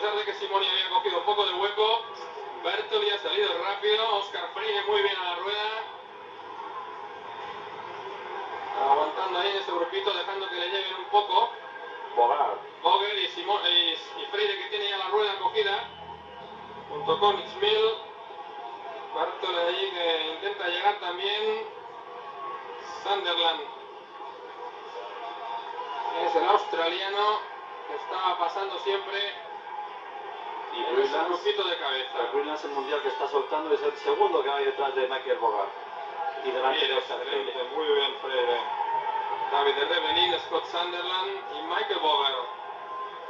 pesar de que Simoni había cogido un poco de hueco, Bertoli ha salido rápido, Oscar Freire muy bien a la rueda, aguantando ahí en ese grupito, dejando que le lleguen un poco. Boger y Freire, que tiene ya la rueda cogida, junto con Schmil. Bertoli allí que intenta llegar también. Sunderland es el australiano que estaba pasando siempre. Y es un grupito de cabeza. Williams, el mundial que está soltando, es el segundo que hay detrás de Michael Bogart. Y delante de Oscar Freire. Muy bien, Freire. David de Rebellin, Scott Sunderland y Michael Bogart.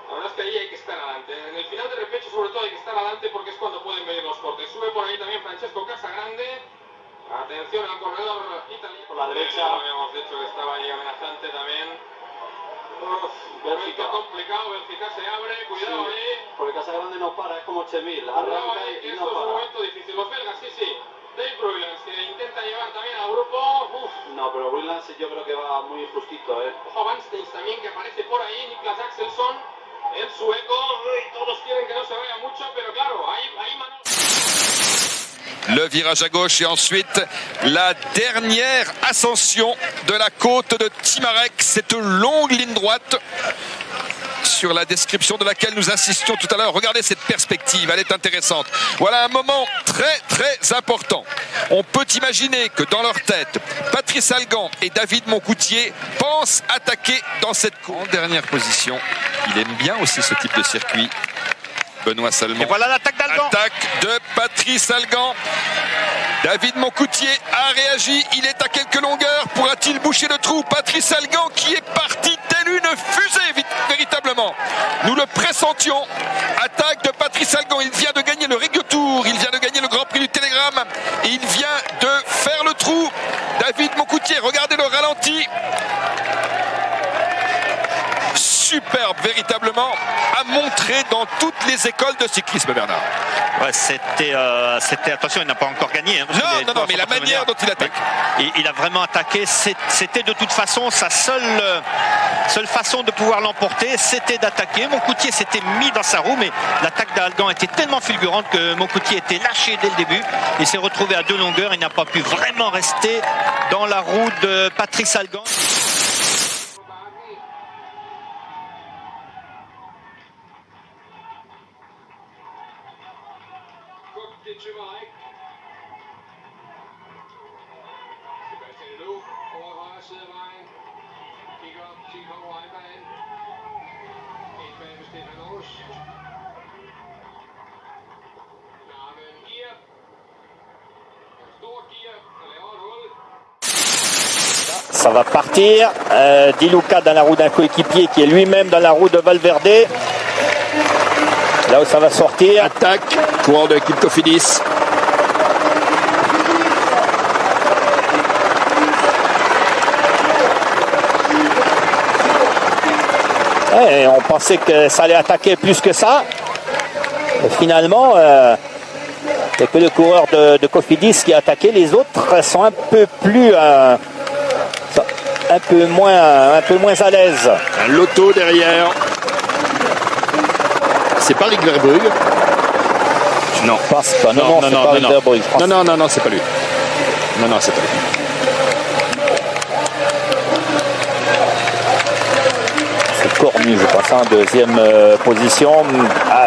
La verdad es que ahí hay que estar adelante. En el final de repecho, sobre todo, hay que estar adelante porque es cuando pueden venir los cortes. Sube por ahí también Francesco Casagrande. Atención al corredor italiano. Por la derecha. Habíamos dicho que estaba ahí amenazante también. Momento complicado, Bélgica se abre, cuidado sí, ahí. Porque Casagrande no para, es como Chemil, Cuidado arranca ahí, y que no esto es un para. momento difícil. Los belgas, sí. Dave Bruyens, que intenta llevar también al grupo. No, pero Williams yo creo que va muy justito, Ojo a Van Steins también, que aparece por ahí. Niklas Axelsson, el sueco. Todos quieren que no se vaya mucho, pero claro, ahí mano. Le virage à gauche et ensuite la dernière ascension de la côte de Timarec, cette longue ligne droite sur la description de laquelle nous insistions tout à l'heure. Regardez cette perspective, elle est intéressante. Voilà un moment très important. On peut imaginer que dans leur tête, Patrice Algan et David Moncoutier pensent attaquer dans cette côte. En dernière position, il aime bien aussi ce type de circuit. Benoît Salmon. Et voilà l'attaque d'Algan. Attaque de Patrice Algan. David Moncoutier a réagi. Il est à quelques longueurs. Pourra-t-il boucher le trou? Patrice Algan qui est parti tel une fusée, véritablement. Nous le pressentions. Attaque de Patrice Algan. Il vient de gagner le Regio Tour. Il vient de gagner le Grand Prix du Télégramme. Et il vient de faire le trou. David Moncoutier, regardez le ralenti. Superbe, véritablement, à montrer dans toutes les écoles de cyclisme, Bernard. Ouais, c'était attention, il n'a pas encore gagné. Hein, non, mais la manière dont il attaque. Il a vraiment attaqué. C'était de toute façon sa seule façon de pouvoir l'emporter, c'était d'attaquer. Moncoutier s'était mis dans sa roue, mais l'attaque d'Algan était tellement fulgurante que Moncoutier était lâché dès le début. Il s'est retrouvé à deux longueurs. Il n'a pas pu vraiment rester dans la roue de Patrice Algan. Ça va partir. Di Luca dans la roue d'un coéquipier qui est lui-même dans la roue de Valverde. Là où ça va sortir. Attaque, courant de l'équipe Cofidis. Et on pensait que ça allait attaquer plus que ça. Et finalement, c'est que le coureur de Cofidis qui a attaqué. Les autres sont un peu plus... un peu moins à l'aise. Un loto derrière. C'est pas Rick Verbrugge. Non. Passe pas. Non, c'est pas Rick Verbrugge. Non, c'est pas lui. Non, c'est pas lui. C'est Cornu, je passe en deuxième position.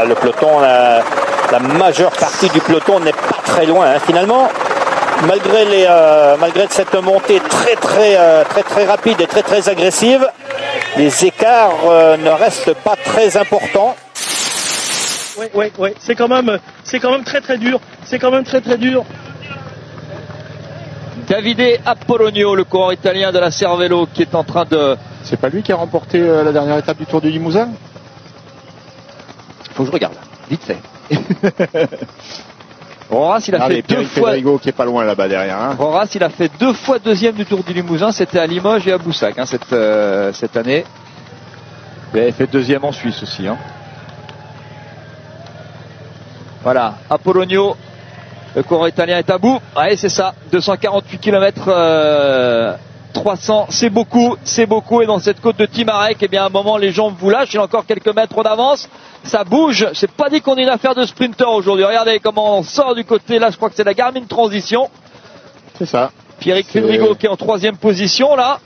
Le peloton, la majeure partie du peloton n'est pas très loin. Hein. Finalement, malgré cette montée très rapide et très agressive, les écarts ne restent pas très importants. Oui, c'est quand même très dur. C'est quand même très dur. Davide Apollonio, le coureur italien de la Cervelo, qui est en train de... C'est pas lui qui a remporté la dernière étape du Tour du Limousin? Faut que je regarde, vite fait. Roras, il a fait deux fois. Pedrigo qui est pas loin là-bas derrière. Hein. Roras, il a fait 2 fois deuxième du Tour du Limousin. C'était à Limoges et à Boussac cette année. Il avait fait deuxième en Suisse aussi. Hein. Voilà, Apollonio, le coureur italien est à bout. Ouais, c'est ça. 248 km, 3 1300, c'est beaucoup, et dans cette côte de Timarec, eh bien à un moment les jambes vous lâchent, il a encore quelques mètres d'avance, ça bouge, c'est pas dit qu'on ait une affaire de sprinter aujourd'hui, regardez comment on sort du côté, là je crois que c'est la Garmin Transition. C'est ça. Pierrick Fulrigo qui est en 3e position là.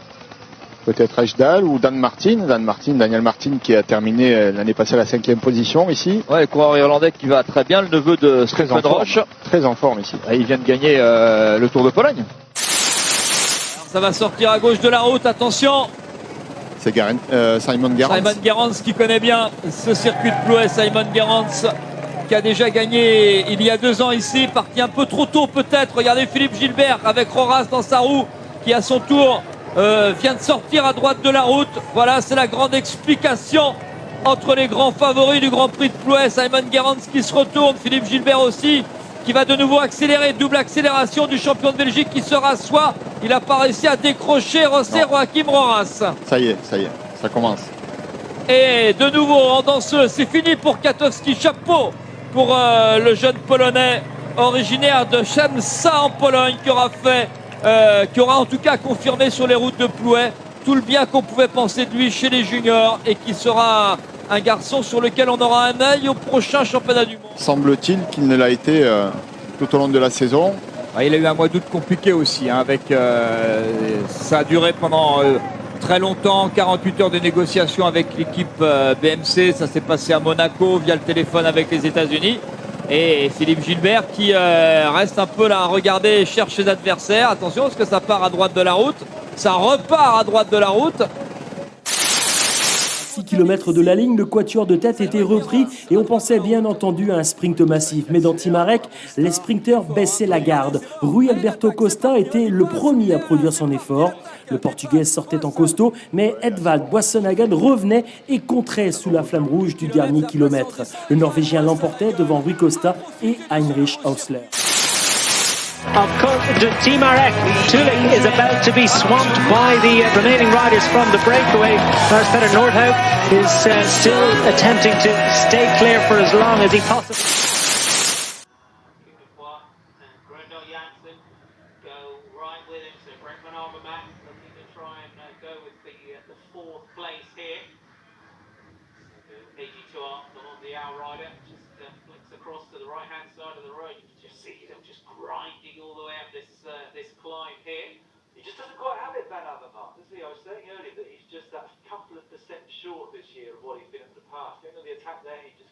Peut-être Ejdal ou Daniel Martin qui a terminé l'année passée à la 5e position ici. Ouais, le coureur irlandais qui va très bien, le neveu de Stephen Roche. Très en forme ici. Et il vient de gagner le Tour de Pologne. Alors, ça va sortir à gauche de la route, attention. C'est Simon Gerrans. Simon Gerrans qui connaît bien ce circuit de Plouay. Simon Gerrans qui a déjà gagné il y a 2 ans ici, parti un peu trop tôt peut-être. Regardez Philippe Gilbert avec Roras dans sa roue qui à son tour vient de sortir à droite de la route. Voilà, c'est la grande explication entre les grands favoris du Grand Prix de Plouay. Simon Gerrans qui se retourne, Philippe Gilbert aussi qui va de nouveau accélérer, double accélération du champion de Belgique qui se rassoit. Il n'a pas réussi à décrocher José Joachim Roras. Ça y est, ça commence. Et de nouveau en danseuse, c'est fini pour Katowski. Chapeau pour le jeune Polonais originaire de Przemysl en Pologne qui aura en tout cas confirmé sur les routes de Plouay tout le bien qu'on pouvait penser de lui chez les juniors et qui sera un garçon sur lequel on aura un œil au prochain championnat du monde. Semble-t-il qu'il ne l'a été tout au long de la saison. Il a eu un mois d'août compliqué aussi, hein, avec ça a duré pendant très longtemps, 48 heures de négociations avec l'équipe BMC, ça s'est passé à Monaco via le téléphone avec les États-Unis. Et Philippe Gilbert qui reste un peu là à regarder, cherche ses adversaires. Attention parce que ça part à droite de la route, ça repart à droite de la route. 6 km de la ligne, le quatuor de tête était repris et on pensait bien entendu à un sprint massif. Mais dans Timarec, les sprinteurs baissaient la garde. Rui Alberto Costa était le premier à produire son effort. Le Portugais sortait en costaud, mais Edvald Boasson-Hagen revenait et contrait sous la flamme rouge du dernier kilomètre. Le Norvégien l'emportait devant Rui Costa et Heinrich Hausler. Of Timarec, Tulik is about to be swamped by the remaining riders from the breakaway. Lars Petter Nordhaug is still attempting to stay clear for as long as he possibly. Grinding all the way up this climb here. He just doesn't quite have it, Van Avermaet. I was saying earlier that he's just that couple of % short this year of what he's been in the past. Getting on the attack there, he just